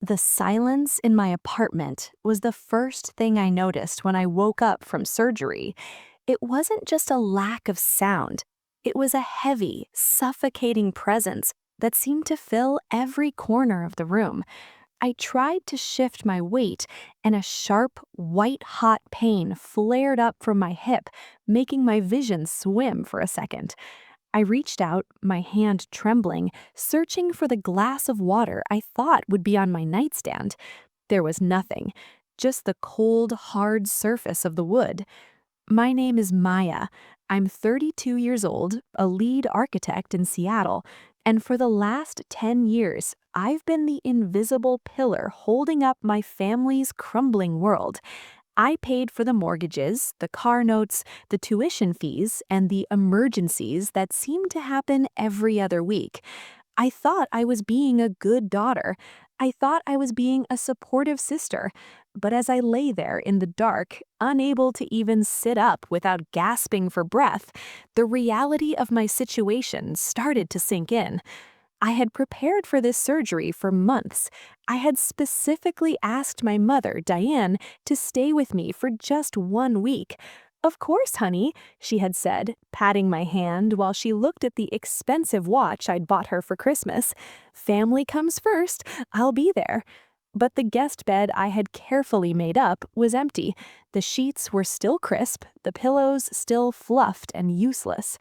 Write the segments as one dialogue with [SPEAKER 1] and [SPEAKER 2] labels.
[SPEAKER 1] The silence in my apartment was the first thing I noticed when I woke up from surgery. It wasn't just a lack of sound, it was a heavy, suffocating presence that seemed to fill every corner of the room. I tried to shift my weight, and a sharp, white hot pain flared up from my hip, making my vision swim for a second. I reached out, my hand trembling, searching for the glass of water I thought would be on my nightstand. There was nothing, just the cold, hard surface of the wood. My name is Maya. I'm 32 years old, a lead architect in Seattle, and for the last 10 years, I've been the invisible pillar holding up my family's crumbling world. I paid for the mortgages, the car notes, the tuition fees, and the emergencies that seemed to happen every other week. I thought I was being a good daughter. I thought I was being a supportive sister. But as I lay there in the dark, unable to even sit up without gasping for breath, the reality of my situation started to sink in. I had prepared for this surgery for months. I had specifically asked my mother, Diane, to stay with me for just 1 week. Of course, honey, she had said, patting my hand while she looked at the expensive watch I'd bought her for Christmas. Family comes first, I'll be there. But the guest bed I had carefully made up was empty. The sheets were still crisp, the pillows still fluffed and useless.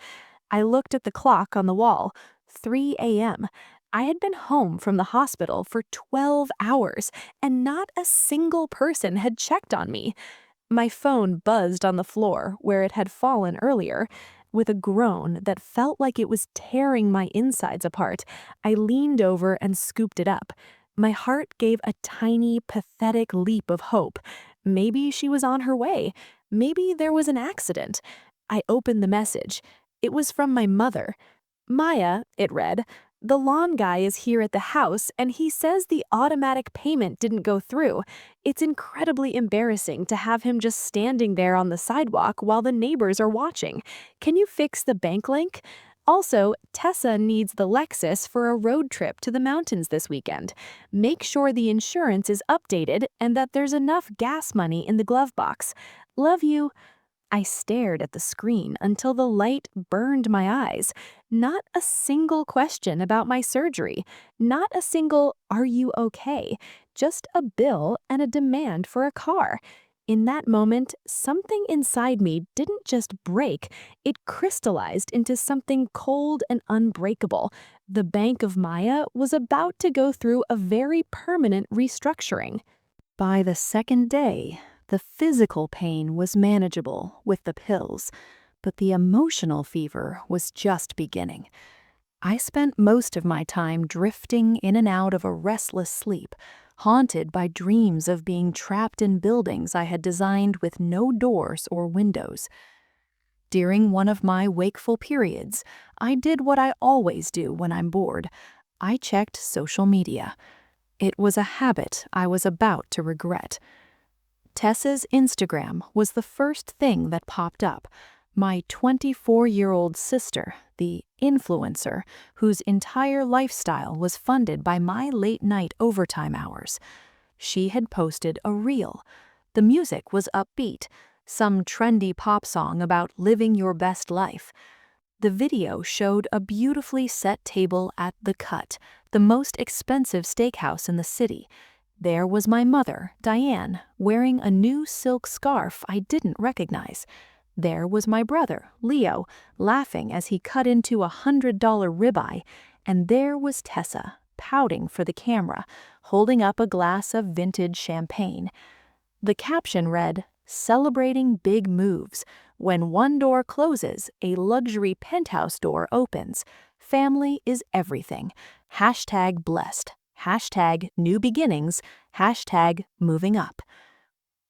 [SPEAKER 1] I looked at the clock on the wall. 3 a.m. I had been home from the hospital for 12 hours, and not a single person had checked on me. My phone buzzed on the floor where it had fallen earlier. With a groan that felt like it was tearing my insides apart, I leaned over and scooped it up. My heart gave a tiny, pathetic leap of hope. Maybe she was on her way. Maybe there was an accident. I opened the message. It was from my mother. Maya, it read, the lawn guy is here at the house and he says the automatic payment didn't go through. It's incredibly embarrassing to have him just standing there on the sidewalk while the neighbors are watching. Can you fix the bank link? Also, Tessa needs the Lexus for a road trip to the mountains this weekend. Make sure the insurance is updated and that there's enough gas money in the glove box. Love you. I stared at the screen until the light burned my eyes. Not a single question about my surgery. Not a single, "Are you okay?" Just a bill and a demand for a car. In that moment, something inside me didn't just break, it crystallized into something cold and unbreakable. The Bank of Maya was about to go through a very permanent restructuring. By the second day, the physical pain was manageable with the pills, but the emotional fever was just beginning. I spent most of my time drifting in and out of a restless sleep, haunted by dreams of being trapped in buildings I had designed with no doors or windows. During one of my wakeful periods, I did what I always do when I'm bored. I checked social media. It was a habit I was about to regret. Tessa's Instagram was the first thing that popped up. My 24-year-old sister, the influencer, whose entire lifestyle was funded by my late-night overtime hours. She had posted a reel. The music was upbeat, some trendy pop song about living your best life. The video showed a beautifully set table at The Cut, the most expensive steakhouse in the city. There was my mother, Diane, wearing a new silk scarf I didn't recognize. There was my brother, Leo, laughing as he cut into a $100 ribeye. And there was Tessa, pouting for the camera, holding up a glass of vintage champagne. The caption read, "Celebrating big moves. When one door closes, a luxury penthouse door opens. Family is everything. Hashtag blessed. Hashtag new beginnings. Hashtag moving up."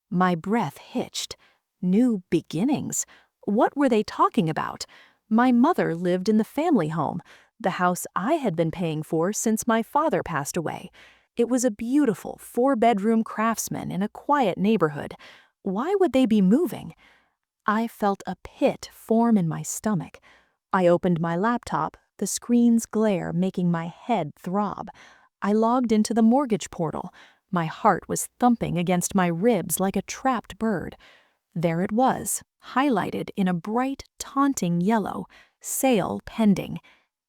[SPEAKER 1] My breath hitched. New beginnings? What were they talking about? My mother lived in the family home, the house I had been paying for since my father passed away. It was a beautiful 4-bedroom craftsman in a quiet neighborhood. Why would they be moving? I felt a pit form in my stomach. I opened my laptop, the screen's glare making my head throb. I logged into the mortgage portal. My heart was thumping against my ribs like a trapped bird. There it was, highlighted in a bright, taunting yellow, sale pending.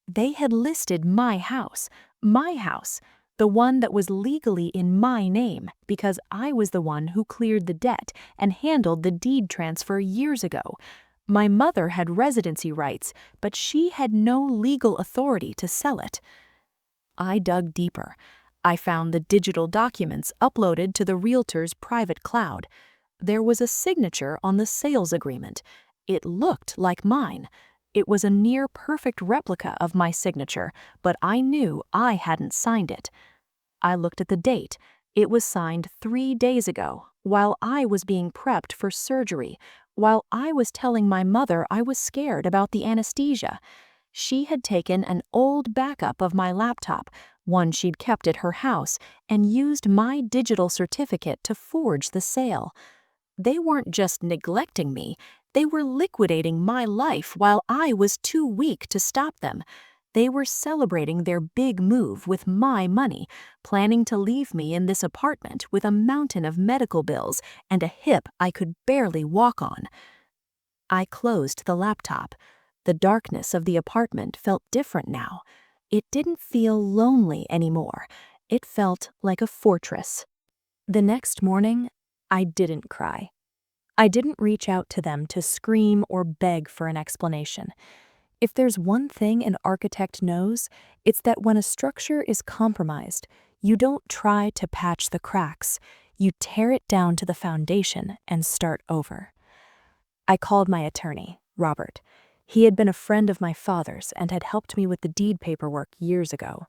[SPEAKER 1] They had listed my house, the one that was legally in my name because I was the one who cleared the debt and handled the deed transfer years ago. My mother had residency rights, but she had no legal authority to sell it. I dug deeper. I found the digital documents uploaded to the realtor's private cloud. There was a signature on the sales agreement. It looked like mine. It was a near-perfect replica of my signature, but I knew I hadn't signed it. I looked at the date. It was signed 3 days ago, while I was being prepped for surgery, while I was telling my mother I was scared about the anesthesia. She had taken an old backup of my laptop, one she'd kept at her house, and used my digital certificate to forge the sale. They weren't just neglecting me, they were liquidating my life while I was too weak to stop them. They were celebrating their big move with my money, planning to leave me in this apartment with a mountain of medical bills and a hip I could barely walk on. I closed the laptop. The darkness of the apartment felt different now. It didn't feel lonely anymore. It felt like a fortress. The next morning, I didn't cry. I didn't reach out to them to scream or beg for an explanation. If there's one thing an architect knows, it's that when a structure is compromised, you don't try to patch the cracks. You tear it down to the foundation and start over. I called my attorney, Robert. He had been a friend of my father's and had helped me with the deed paperwork years ago.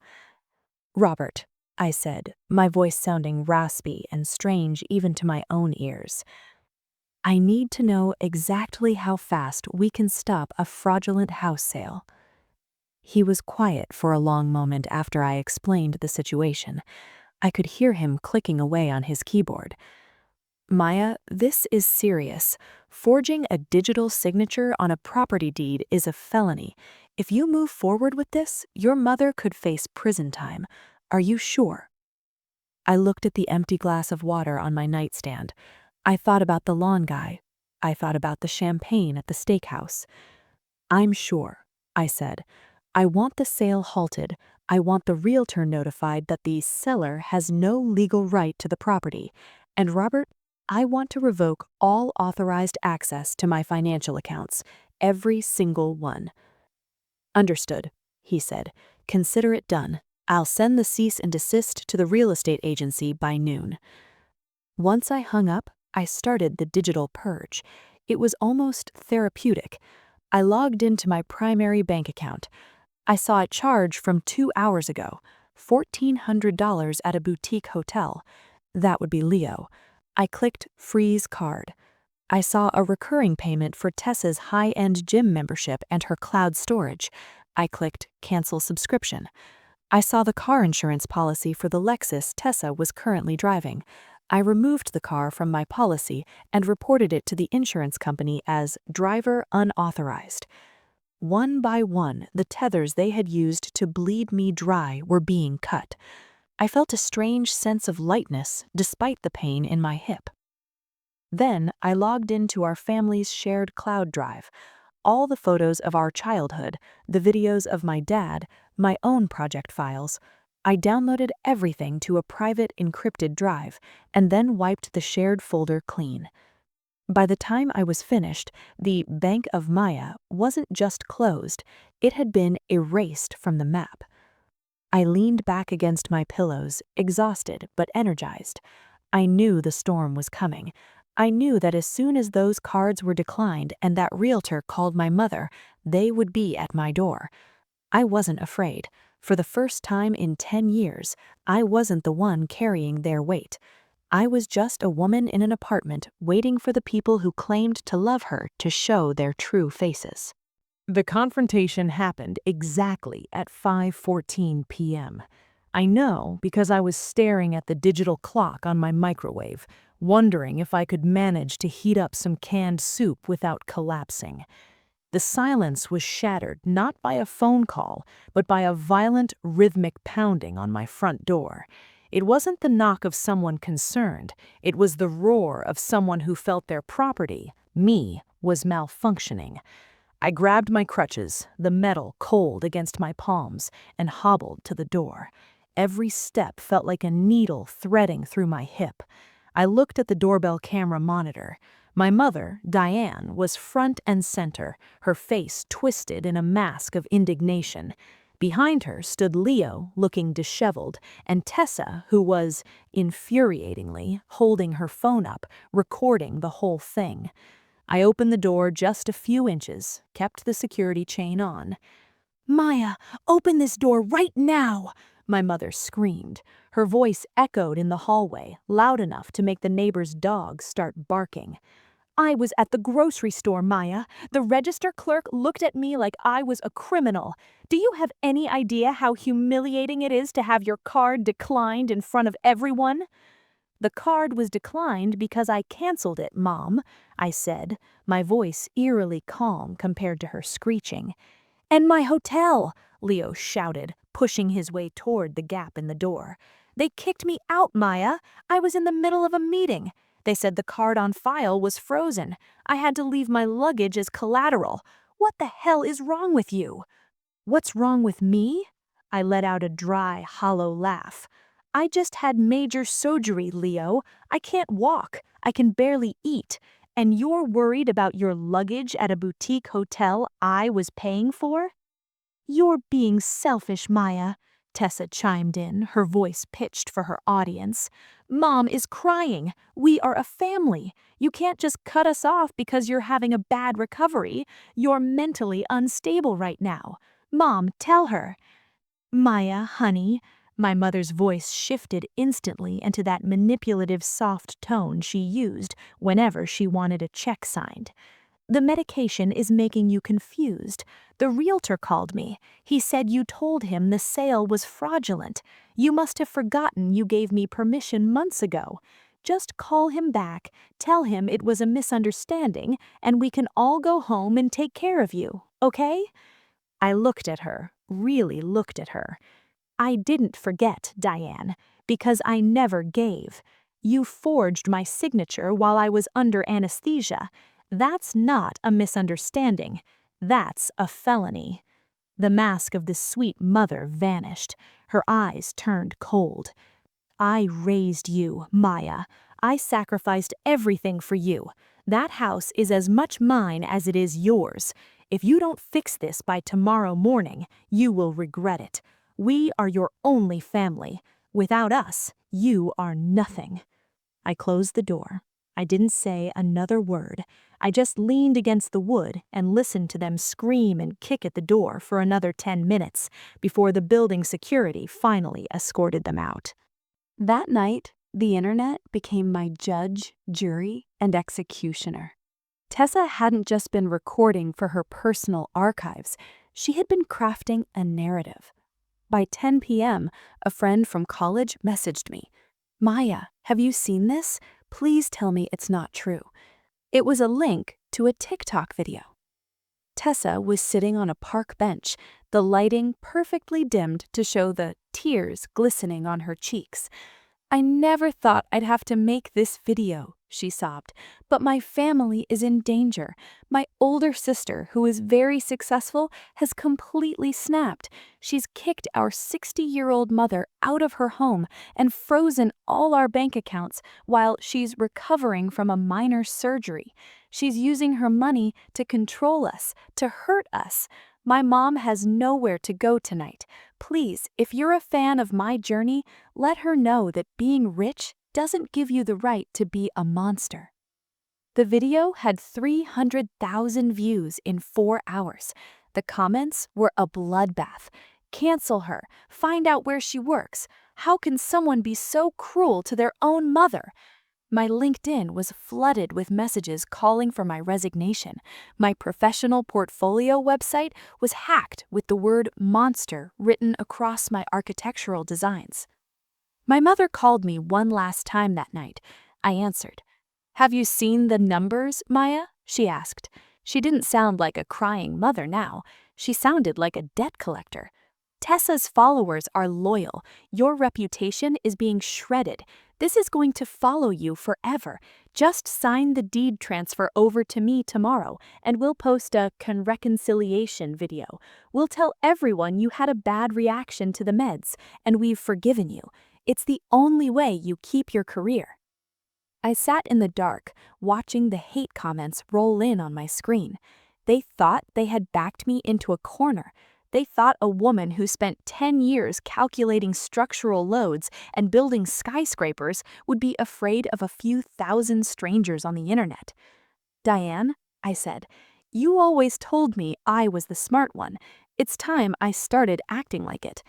[SPEAKER 1] "Robert," I said, my voice sounding raspy and strange even to my own ears, "I need to know exactly how fast we can stop a fraudulent house sale." He was quiet for a long moment after I explained the situation. I could hear him clicking away on his keyboard. "Maya, this is serious. Forging a digital signature on a property deed is a felony. If you move forward with this, your mother could face prison time. Are you sure?" I looked at the empty glass of water on my nightstand. I thought about the lawn guy. I thought about the champagne at the steakhouse. "I'm sure," I said. "I want the sale halted. I want the realtor notified that the seller has no legal right to the property. And Robert, I want to revoke all authorized access to my financial accounts, every single one." "Understood," he said. "Consider it done. I'll send the cease and desist to the real estate agency by noon." Once I hung up, I started the digital purge. It was almost therapeutic. I logged into my primary bank account. I saw a charge from 2 hours ago, $1,400 at a boutique hotel. That would be Leo. I clicked Freeze Card. I saw a recurring payment for Tessa's high-end gym membership and her cloud storage. I clicked Cancel Subscription. I saw the car insurance policy for the Lexus Tessa was currently driving. I removed the car from my policy and reported it to the insurance company as driver unauthorized. One by one, the tethers they had used to bleed me dry were being cut. I felt a strange sense of lightness despite the pain in my hip. Then I logged into our family's shared cloud drive. All the photos of our childhood, the videos of my dad, my own project files. I downloaded everything to a private encrypted drive and then wiped the shared folder clean. By the time I was finished, the Bank of Maya wasn't just closed, it had been erased from the map. I leaned back against my pillows, exhausted but energized. I knew the storm was coming. I knew that as soon as those cards were declined and that realtor called my mother, they would be at my door. I wasn't afraid. For the first time in 10 years, I wasn't the one carrying their weight. I was just a woman in an apartment waiting for the people who claimed to love her to show their true faces. The confrontation happened exactly at 5:14 p.m. I know because I was staring at the digital clock on my microwave, wondering if I could manage to heat up some canned soup without collapsing.
[SPEAKER 2] The silence was shattered not by a phone call, but by a violent, rhythmic pounding on my front door. It wasn't the knock of someone concerned, it was the roar of someone who felt their property, me, was malfunctioning. I grabbed my crutches, the metal cold against my palms, and hobbled to the door. Every step felt like a needle threading through my hip. I looked at the doorbell camera monitor. My mother, Diane, was front and center, her face twisted in a mask of indignation. Behind her stood Leo, looking disheveled, and Tessa, who was, infuriatingly, holding her phone up, recording the whole thing. I opened the door just a few inches, kept the security chain on. "Maya, open this door right now!" my mother screamed. Her voice echoed in the hallway, loud enough to make the neighbor's dog start barking. "I was at the grocery store, Maya. The register clerk looked at me like I was a criminal. Do you have any idea how humiliating it is to have your card declined in front of everyone?" "The card was declined because I canceled it, Mom," I said, my voice eerily calm compared to her screeching. "And my hotel," Leo shouted, pushing his way toward the gap in the door. "They kicked me out, Maya. I was in the middle of a meeting. They said the card on file was frozen. I had to leave my luggage as collateral. What the hell is wrong with you?" "What's wrong with me?" I let out a dry, hollow laugh. "I just had major surgery, Leo. I can't walk. I can barely eat. And you're worried about your luggage at a boutique hotel I was paying for?" "You're being selfish, Maya," Tessa chimed in, her voice pitched for her audience. "Mom is crying. We are a family. You can't just cut us off because you're having a bad recovery. You're mentally unstable right now. Mom, tell her." "Maya, honey," my mother's voice shifted instantly into that manipulative soft tone she used whenever she wanted a check signed. "The medication is making you confused. The realtor called me. He said you told him the sale was fraudulent. You must have forgotten you gave me permission months ago. Just call him back, tell him it was a misunderstanding, and we can all go home and take care of you, okay?" I looked at her, really looked at her. "I didn't forget, Diane, because I never gave. You forged my signature while I was under anesthesia. That's not a misunderstanding. That's a felony." The mask of the sweet mother vanished. Her eyes turned cold. "I raised you, Maya. I sacrificed everything for you. That house is as much mine as it is yours. If you don't fix this by tomorrow morning, you will regret it. We are your only family. Without us, you are nothing." I closed the door. I didn't say another word. I just leaned against the wood and listened to them scream and kick at the door for another 10 minutes before the building security finally escorted them out. That night, the internet became my judge, jury, and executioner. Tessa hadn't just been recording for her personal archives, she had been crafting a narrative. By 10 p.m., a friend from college messaged me. "Maya, have you seen this? Please tell me it's not true." It was a link to a TikTok video. Tessa was sitting on a park bench, the lighting perfectly dimmed to show the tears glistening on her cheeks. "I never thought I'd have to make this video," she sobbed, "but my family is in danger. My older sister, who is very successful, has completely snapped. She's kicked our 60-year-old mother out of her home and frozen all our bank accounts while she's recovering from a minor surgery. She's using her money to control us, to hurt us. My mom has nowhere to go tonight. Please, if you're a fan of my journey, let her know that being rich doesn't give you the right to be a monster." The video had 300,000 views in 4 hours. The comments were a bloodbath. "Cancel her. Find out where she works. How can someone be so cruel to their own mother?" My LinkedIn was flooded with messages calling for my resignation. My professional portfolio website was hacked with the word monster written across my architectural designs. My mother called me one last time that night. I answered. "Have you seen the numbers, Maya?" she asked.
[SPEAKER 1] She didn't sound like a crying mother now. She sounded like a debt collector. Tessa's followers are loyal. Your reputation is being shredded. This is going to follow you forever. Just sign the deed transfer over to me tomorrow, and we'll post a reconciliation video. We'll tell everyone you had a bad reaction to the meds, and we've forgiven you. It's the only way you keep your career. I sat in the dark, watching the hate comments roll in on my screen. They thought they had backed me into a corner. They thought a woman who spent 10 years calculating structural loads and building skyscrapers would be afraid of a few thousand strangers on the internet. "Diane," I said, "you always told me I was the smart one. It's time I started acting like it."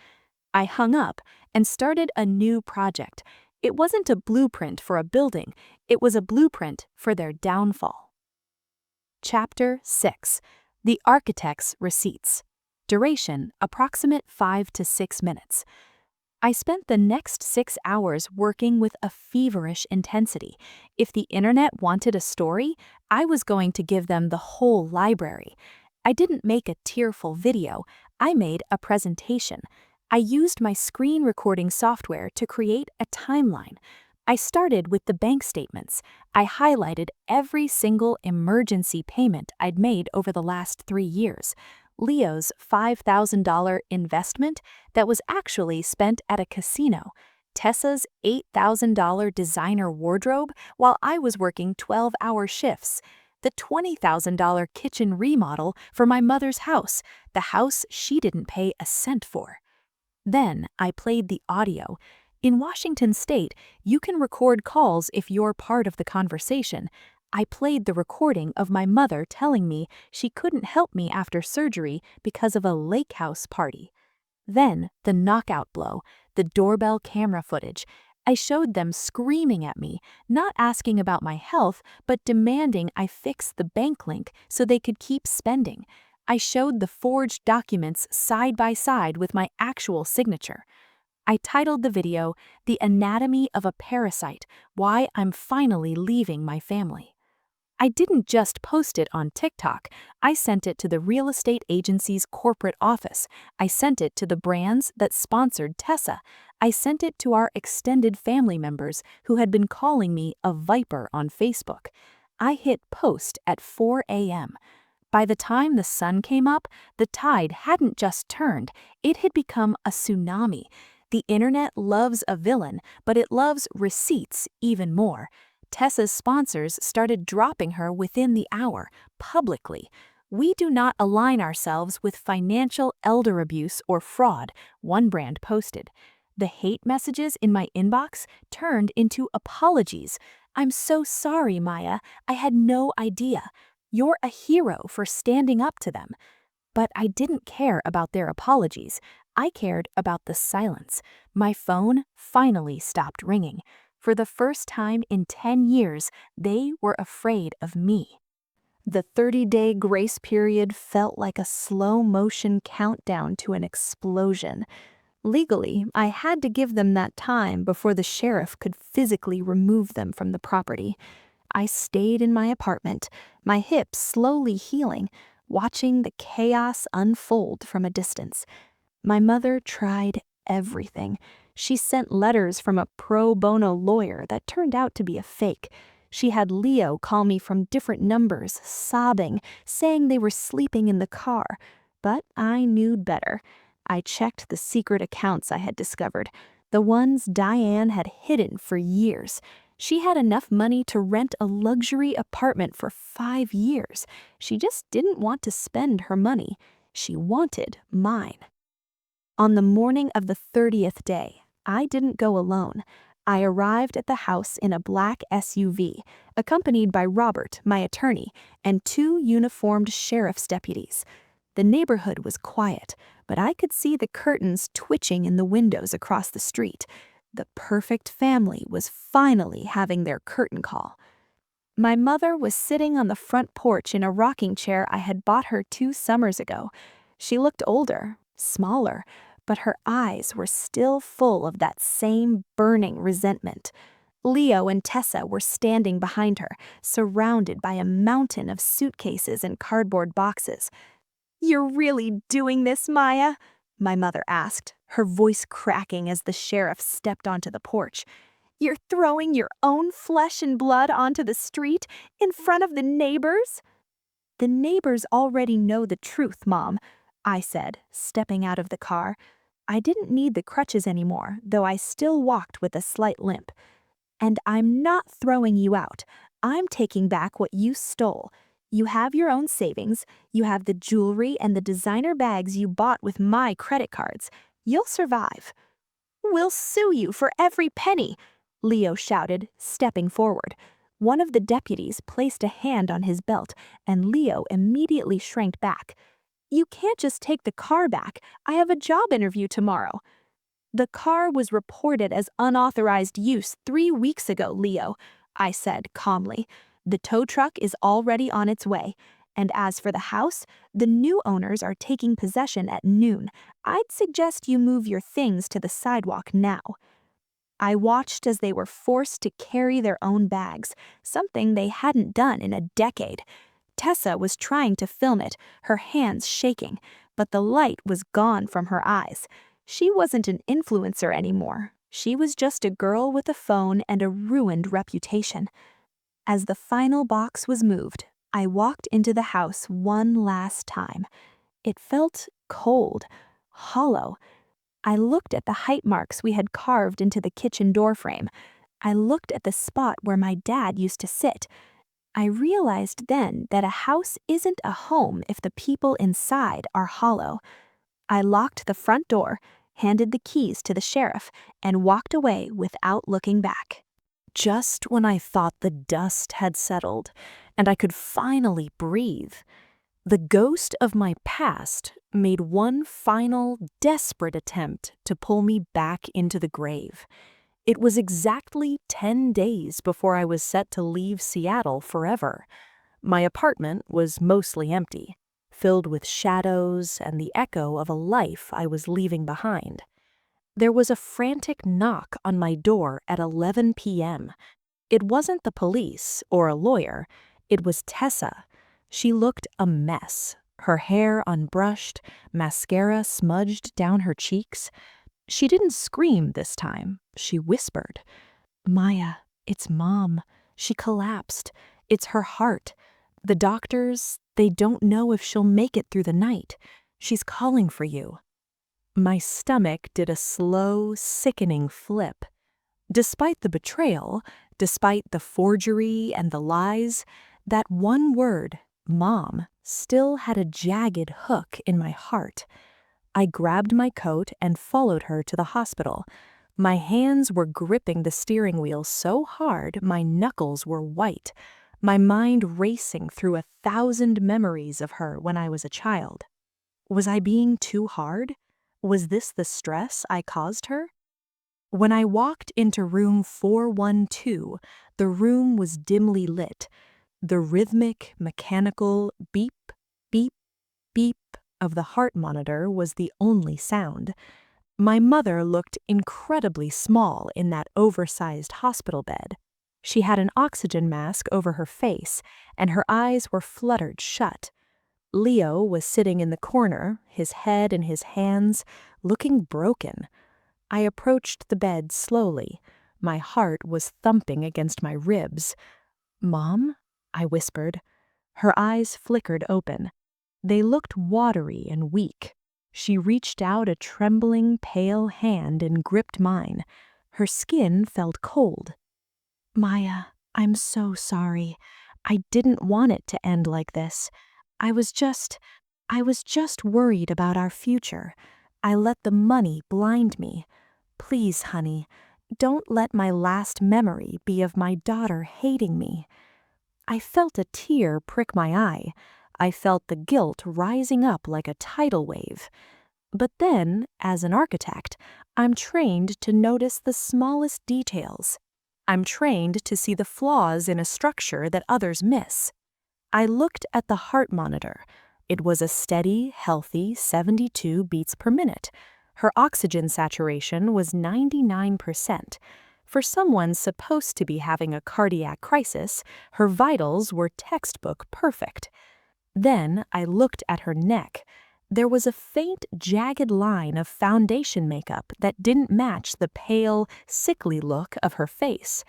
[SPEAKER 1] I hung up and started a new project. It wasn't a blueprint for a building, it was a blueprint for their downfall. Chapter 6. The Architect's Receipts. Duration, approximate 5 to 6 minutes. I spent the next 6 hours working with a feverish intensity. If the internet wanted a story, I was going to give them the whole library. I didn't make a tearful video, I made a presentation. I used my screen recording software to create a timeline. I started with the bank statements. I highlighted every single emergency payment I'd made over the last 3 years. Leo's $5,000 investment that was actually spent at a casino. Tessa's $8,000 designer wardrobe while I was working 12-hour shifts. The $20,000 kitchen remodel for my mother's house, the house she didn't pay a cent for. Then I played the audio. In Washington State, you can record calls if you're part of the conversation. I played the recording of my mother telling me she couldn't help me after surgery because of a lake house party. Then the knockout blow, the doorbell camera footage. I showed them screaming at me, not asking about my health, but demanding I fix the bank link so they could keep spending. I showed the forged documents side by side with my actual signature. I titled the video, "The Anatomy of a Parasite: Why I'm Finally Leaving My Family." I didn't just post it on TikTok. I sent it to the real estate agency's corporate office. I sent it to the brands that sponsored Tessa. I sent it to our extended family members who had been calling me a viper on Facebook. I hit post at 4 a.m. By the time the sun came up, the tide hadn't just turned, it had become a tsunami. The internet loves a villain, but it loves receipts even more. Tessa's sponsors started dropping her within the hour, publicly. "We do not align ourselves with financial elder abuse or fraud," one brand posted. The hate messages in my inbox turned into apologies. "I'm so sorry, Maya. I had no idea. You're a hero for standing up to them." But I didn't care about their apologies. I cared about the silence. My phone finally stopped ringing. For the first time in 10 years, they were afraid of me. The 30-day grace period felt like a slow-motion countdown to an explosion. Legally, I had to give them that time before the sheriff could physically remove them from the property. I stayed in my apartment, my hips slowly healing, watching the chaos unfold from a distance. My mother tried everything. She sent letters from a pro bono lawyer that turned out to be a fake. She had Leo call me from different numbers, sobbing, saying they were sleeping in the car. But I knew better. I checked the secret accounts I had discovered, the ones Diane had hidden for years. She had enough money to rent a luxury apartment for 5 years. She just didn't want to spend her money. She wanted mine. On the morning of the 30th day, I didn't go alone. I arrived at the house in a black SUV, accompanied by Robert, my attorney, and 2 uniformed sheriff's deputies. The neighborhood was quiet, but I could see the curtains twitching in the windows across the street. The perfect family was finally having their curtain call. My mother was sitting on the front porch in a rocking chair I had bought her 2 summers ago. She looked older, smaller, but her eyes were still full of that same burning resentment. Leo and Tessa were standing behind her, surrounded by a mountain of suitcases and cardboard boxes. "You're really doing this, Maya?" my mother asked, her voice cracking as the sheriff stepped onto the porch. "You're throwing your own flesh and blood onto the street in front of the neighbors?" "The neighbors already know the truth, Mom," I said, stepping out of the car. I didn't need the crutches anymore, though I still walked with a slight limp. "And I'm not throwing you out. I'm taking back what you stole. You have your own savings. You have the jewelry and the designer bags you bought with my credit cards. You'll survive." "We'll sue you for every penny," Leo shouted, stepping forward. One of the deputies placed a hand on his belt, and Leo immediately shrank back. "You can't just take the car back. I have a job interview tomorrow." "The car was reported as unauthorized use 3 weeks ago, Leo," I said calmly. "The tow truck is already on its way. And as for the house, the new owners are taking possession at noon. I'd suggest you move your things to the sidewalk now." I watched as they were forced to carry their own bags, something they hadn't done in a decade. Tessa was trying to film it, her hands shaking, but the light was gone from her eyes. She wasn't an influencer anymore. She was just a girl with a phone and a ruined reputation. As the final box was moved, I walked into the house one last time. It felt cold, hollow. I looked at the height marks we had carved into the kitchen doorframe. I looked at the spot where my dad used to sit. I realized then that a house isn't a home if the people inside are hollow. I locked the front door, handed the keys to the sheriff, and walked away without looking back. Just when I thought the dust had settled and I could finally breathe, the ghost of my past made one final, desperate attempt to pull me back into the grave. It was exactly 10 days before I was set to leave Seattle forever. My apartment was mostly empty, filled with shadows and the echo of a life I was leaving behind. There was a frantic knock on my door at 11 p.m. It wasn't the police or a lawyer. It was Tessa. She looked a mess, her hair unbrushed, mascara smudged down her cheeks. She didn't scream this time. She whispered, "Maya, it's Mom. She collapsed. It's her heart. The doctors, they don't know if she'll make it through the night. She's calling for you." My stomach did a slow, sickening flip. Despite the betrayal, despite the forgery and the lies, that one word, Mom, still had a jagged hook in my heart. I grabbed my coat and followed her to the hospital. My hands were gripping the steering wheel so hard my knuckles were white, my mind racing through 1,000 memories of her when I was a child. Was I being too hard? Was this the stress I caused her? When I walked into room 412, the room was dimly lit. The rhythmic, mechanical beep, beep, beep of the heart monitor was the only sound. My mother looked incredibly small in that oversized hospital bed. She had an oxygen mask over her face, and her eyes were fluttered shut. Leo was sitting in the corner, his head in his hands, looking broken. I approached the bed slowly. My heart was thumping against my ribs. "Mom?" I whispered. Her eyes flickered open. They looked watery and weak. She reached out a trembling, pale hand and gripped mine. Her skin felt cold. "Maya, I'm so sorry. I didn't want it to end like this. I was just worried about our future. I let the money blind me. Please, honey, don't let my last memory be of my daughter hating me." I felt a tear prick my eye. I felt the guilt rising up like a tidal wave. But then, as an architect, I'm trained to notice the smallest details. I'm trained to see the flaws in a structure that others miss. I looked at the heart monitor. It was a steady, healthy 72 beats per minute. Her oxygen saturation was 99%.
[SPEAKER 2] For someone supposed to be having a cardiac crisis, her vitals were textbook perfect. Then I looked at her neck. There was a faint, jagged line of foundation makeup that didn't match the pale, sickly look of her face.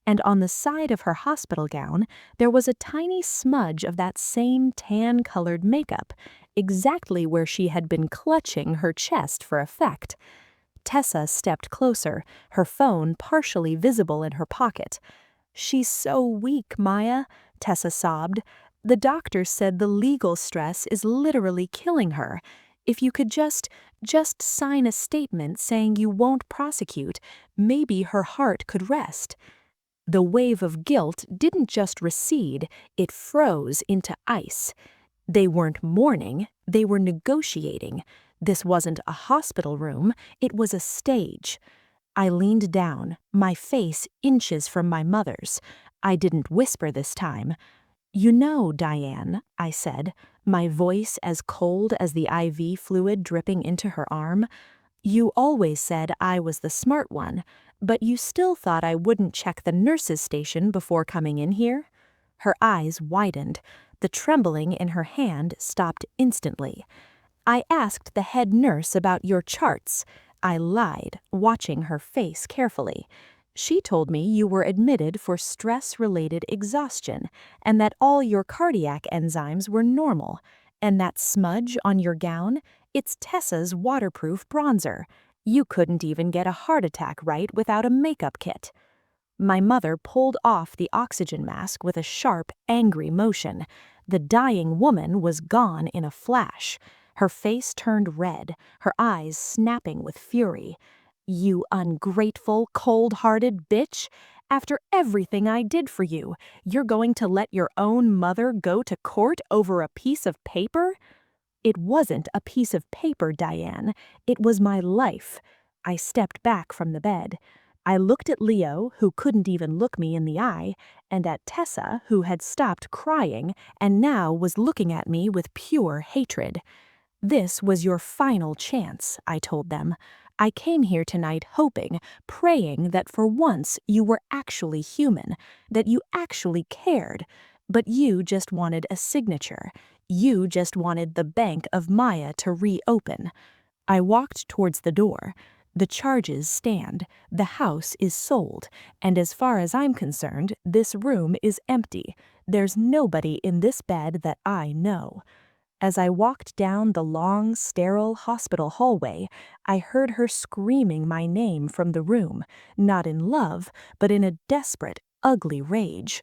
[SPEAKER 2] And on the side of her hospital gown, there was a tiny smudge of that same tan-colored makeup, exactly where she had been clutching her chest for effect. Tessa stepped closer, her phone partially visible in her pocket. "She's so weak, Maya," Tessa sobbed. "The doctor said the legal stress is literally killing her. If you could just sign a statement saying you won't prosecute, maybe her heart could rest." The wave of guilt didn't just recede, it froze into ice. They weren't mourning, they were negotiating. This wasn't a hospital room, it was a stage. I leaned down, my face inches from my mother's. I didn't whisper this time. "You know, Diane," I said, my voice as cold as the IV fluid dripping into her arm. "You always said I was the smart one, but you still thought I wouldn't check the nurse's station before coming in here?" Her eyes widened. The trembling in her hand stopped instantly. "I asked the head nurse about your charts," I lied, watching her face carefully. "She told me you were admitted for stress-related exhaustion and that all your cardiac enzymes were normal. And that smudge on your gown? It's Tessa's waterproof bronzer. You couldn't even get a heart attack right without a makeup kit." My mother pulled off the oxygen mask with a sharp, angry motion. The dying woman was gone in a flash. Her face turned red, her eyes snapping with fury. "You ungrateful, cold-hearted bitch! After everything I did for you, you're going to let your own mother go to court over a piece of paper?" "It wasn't a piece of paper, Diane. It was my life." I stepped back from the bed. I looked at Leo, who couldn't even look me in the eye, and at Tessa, who had stopped crying and now was looking at me with pure hatred. "This was your final chance," I told them. "I came here tonight hoping, praying that for once you were actually human, that you actually cared. But you just wanted a signature. You just wanted the Bank of Maya to reopen." I walked towards the door. "The charges stand, the house is sold, and as far as I'm concerned, this room is empty. There's nobody in this bed that I know." As I walked down the long, sterile hospital hallway, I heard her screaming my name from the room, not in love, but in a desperate, ugly rage.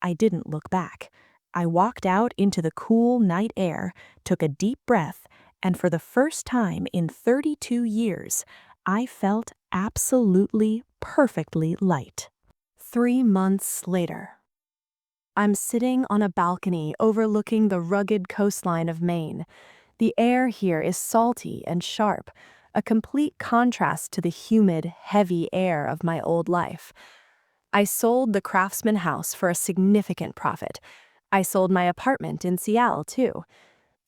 [SPEAKER 2] I didn't look back. I walked out into the cool night air, took a deep breath, and for the first time in 32 years, I felt absolutely, perfectly light. 3 months later. I'm sitting on a balcony overlooking the rugged coastline of Maine. The air here is salty and sharp, a complete contrast to the humid, heavy air of my old life. I sold the Craftsman house for a significant profit. I sold my apartment in Seattle, too.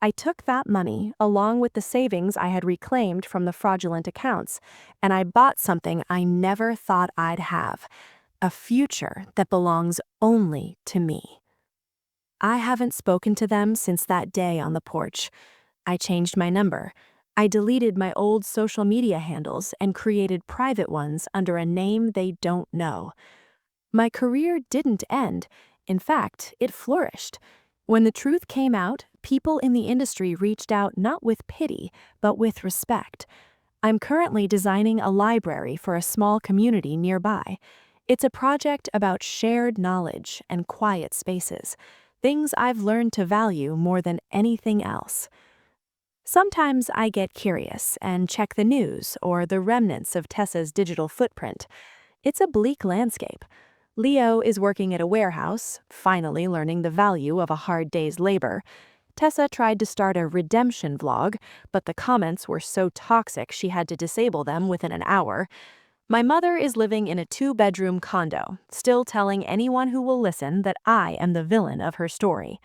[SPEAKER 2] I took that money, along with the savings I had reclaimed from the fraudulent accounts, and I bought something I never thought I'd have. A future that belongs only to me. I haven't spoken to them since that day on the porch. I changed my number. I deleted my old social media handles and created private ones under a name they don't know. My career didn't end. In fact, it flourished. When the truth came out, people in the industry reached out not with pity, but with respect. I'm currently designing a library for a small community nearby. It's a project about shared knowledge and quiet spaces, things I've learned to value more than anything else. Sometimes I get curious and check the news or the remnants of Tessa's digital footprint. It's a bleak landscape. Leo is working at a warehouse, finally learning the value of a hard day's labor. Tessa tried to start a redemption vlog, but the comments were so toxic she had to disable them within an hour. My mother is living in a 2-bedroom condo, still telling anyone who will listen that I am the villain of her story.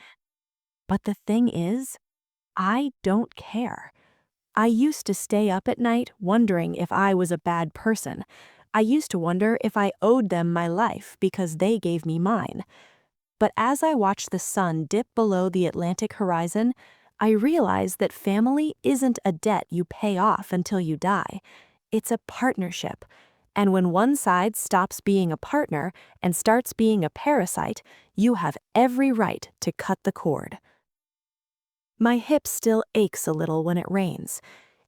[SPEAKER 2] But the thing is, I don't care. I used to stay up at night wondering if I was a bad person,
[SPEAKER 1] I used to wonder if I owed them my life because they gave me mine. But as I watched the sun dip below the Atlantic horizon, I realized that family isn't a debt you pay off until you die. It's a partnership. And when one side stops being a partner and starts being a parasite, you have every right to cut the cord. My hip still aches a little when it rains.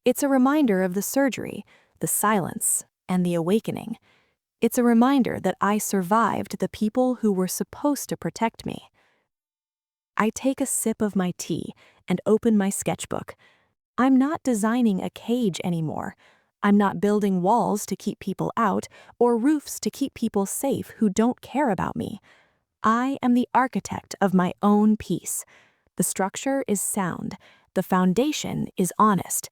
[SPEAKER 1] It's a reminder of the surgery, the silence, and the awakening. It's a reminder that I survived the people who were supposed to protect me. I take a sip of my tea and open my sketchbook. I'm not designing a cage anymore. I'm not building walls to keep people out or roofs to keep people safe who don't care about me. I am the architect of my own peace. The structure is sound. The foundation is honest.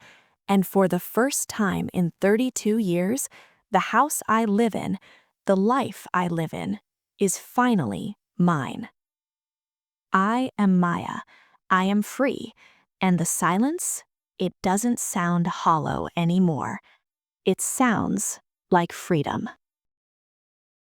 [SPEAKER 1] And for the first time in 32 years, the house I live in, the life I live in, is finally mine. I am Maya. I am free. And the silence, it doesn't sound hollow anymore. It sounds like freedom.